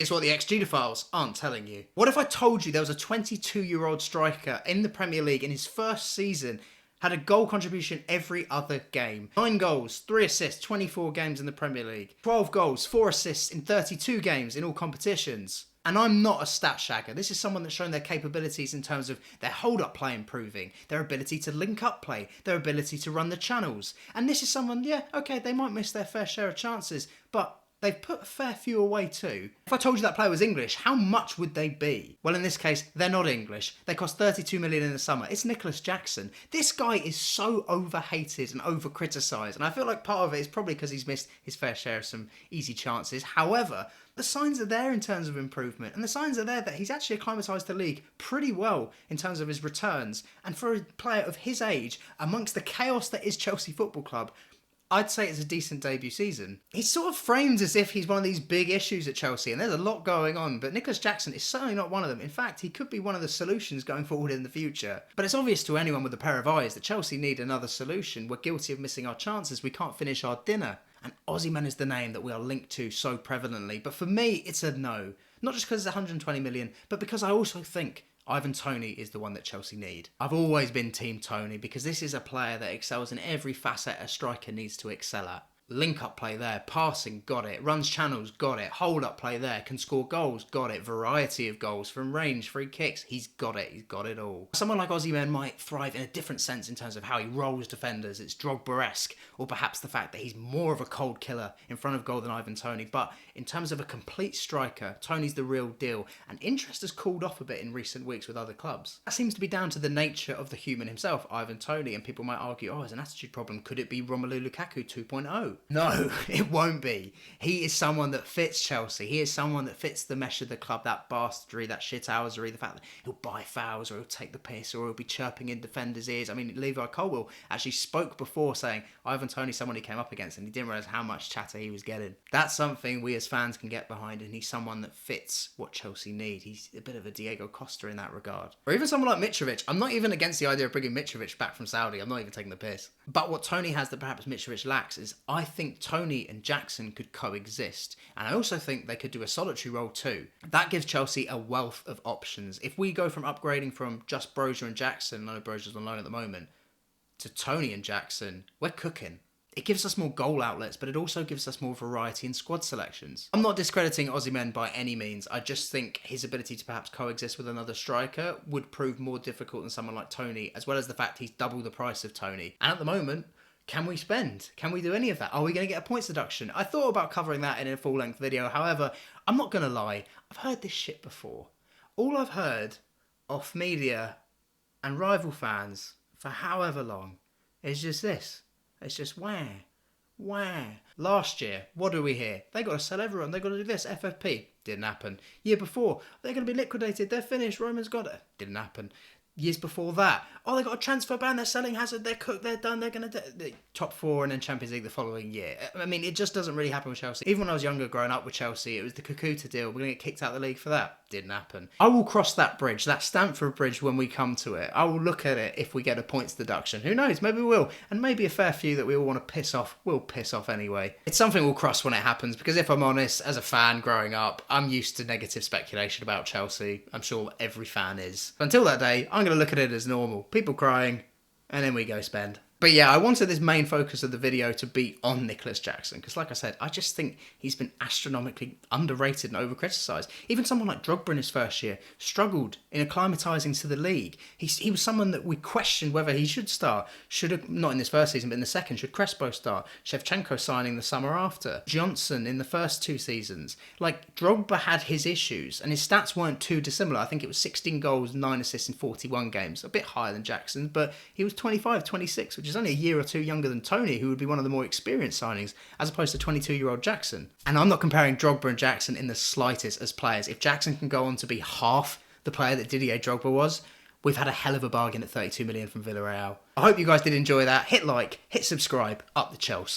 It's what the XG files aren't telling you. What if I told you there was a 22-year-old striker in the Premier League in his first season, had a goal contribution every other game? 9 goals, 3 assists, 24 games in the Premier League. 12 goals, 4 assists in 32 games in all competitions. And I'm not a stat shagger. This is someone that's shown their capabilities in terms of their hold-up play improving, their ability to link up play, their ability to run the channels. And this is someone, yeah, okay, they might miss their fair share of chances, but they've put a fair few away too. If I told you that player was English, how much would they be? Well, in this case, they're not English. They cost 32 million in the summer. It's Nicholas Jackson. This guy is so over-hated and over-criticised, and I feel like part of it is probably because he's missed his fair share of some easy chances. However, the signs are there in terms of improvement, and the signs are there that he's actually acclimatised the league pretty well in terms of his returns. And for a player of his age, amongst the chaos that is Chelsea Football Club, I'd say it's a decent debut season. He's sort of framed as if he's one of these big issues at Chelsea, and there's a lot going on, but Nicholas Jackson is certainly not one of them. In fact, he could be one of the solutions going forward in the future. But it's obvious to anyone with a pair of eyes that Chelsea need another solution. We're guilty of missing our chances. We can't finish our dinner. And Osimhen is the name that we are linked to so prevalently. But for me, it's a no. Not just because it's 120 million, but because I also think Ivan Toney is the one that Chelsea need. I've always been Team Toney because this is a player that excels in every facet a striker needs to excel at. Link-up play there, passing, got it. Runs channels, got it. Hold-up play there, can score goals, got it. Variety of goals from range, free kicks, he's got it all. Someone like Osimhen might thrive in a different sense in terms of how he rolls defenders. It's Drogba-esque, or perhaps the fact that he's more of a cold killer in front of goal than Ivan Toney. But in terms of a complete striker, Toney's the real deal, and interest has cooled off a bit in recent weeks with other clubs. That seems to be down to the nature of the human himself, Ivan Toney, and people might argue, oh, it's an attitude problem. Could it be Romelu Lukaku 2.0? No, it won't be. He is someone that fits Chelsea. He is someone that fits the mesh of the club, that bastardry, that shithousery, the fact that he'll buy fouls or he'll take the piss or he'll be chirping in defenders' ears. I mean, Levi Colwill actually spoke before saying Ivan Toney's someone he came up against and he didn't realise how much chatter he was getting. That's something we as fans can get behind, and he's someone that fits what Chelsea need. He's a bit of a Diego Costa in that regard. Or even someone like Mitrovic. I'm not even against the idea of bringing Mitrovic back from Saudi. I'm not even taking the piss. But what Toney has that perhaps Mitrovic lacks is I think Toney and Jackson could coexist, and I also think they could do a solitary role too. That gives Chelsea a wealth of options. If we go from upgrading from just Brozier and Jackson, I know Brozier's on loan at the moment, to Toney and Jackson, we're cooking. It gives us more goal outlets, but it also gives us more variety in squad selections. I'm not discrediting Osimhen by any means. I just think his ability to perhaps coexist with another striker would prove more difficult than someone like Toney, as well as the fact he's double the price of Toney. And at the moment, can we spend? Can we do any of that? Are we going to get a points deduction? I thought about covering that in a full-length video. However, I'm not going to lie. I've heard this shit before. All I've heard off media and rival fans for however long is just this. It's just wah. Last year, what do we hear? They got to sell everyone. They got to do this. FFP. Didn't happen. Year before, they're going to be liquidated. They're finished. Roman's got it. Didn't happen. Years before that, oh, they got a transfer ban, they're selling Hazard, they're cooked, they're done, they're going to do top 4 and then Champions League the following year. I mean, it just doesn't really happen with Chelsea. Even when I was younger growing up with Chelsea, it was the Kakuta deal. We're going to get kicked out of the league for that. Didn't happen. I will cross that bridge, that Stamford Bridge, when we come to it. I will look at it if we get a points deduction. Who knows? Maybe we will. And maybe a fair few that we all want to piss off will piss off anyway. It's something we'll cross when it happens, because if I'm honest, as a fan growing up, I'm used to negative speculation about Chelsea. I'm sure every fan is. Until that day, I'm going to look at it as normal. People crying, and then we go spend. But yeah, I wanted this main focus of the video to be on Nicholas Jackson, because like I said, I just think he's been astronomically underrated and over-criticised. Even someone like Drogba in his first year struggled in acclimatising to the league. He was someone that we questioned whether he should start. Should have, not in this first season, but in the second. Should Crespo start? Shevchenko signing the summer after. Johnson in the first 2 seasons. Like, Drogba had his issues, and his stats weren't too dissimilar. I think it was 16 goals, 9 assists in 41 games. A bit higher than Jackson, but he was 25, 26, which is only a year or 2 younger than Toney, who would be one of the more experienced signings, as opposed to 22-year-old Jackson. And I'm not comparing Drogba and Jackson in the slightest as players. If Jackson can go on to be half the player that Didier Drogba was, we've had a hell of a bargain at 32 million from Villarreal. I hope you guys did enjoy that. Hit like, hit subscribe, up the Chelsea.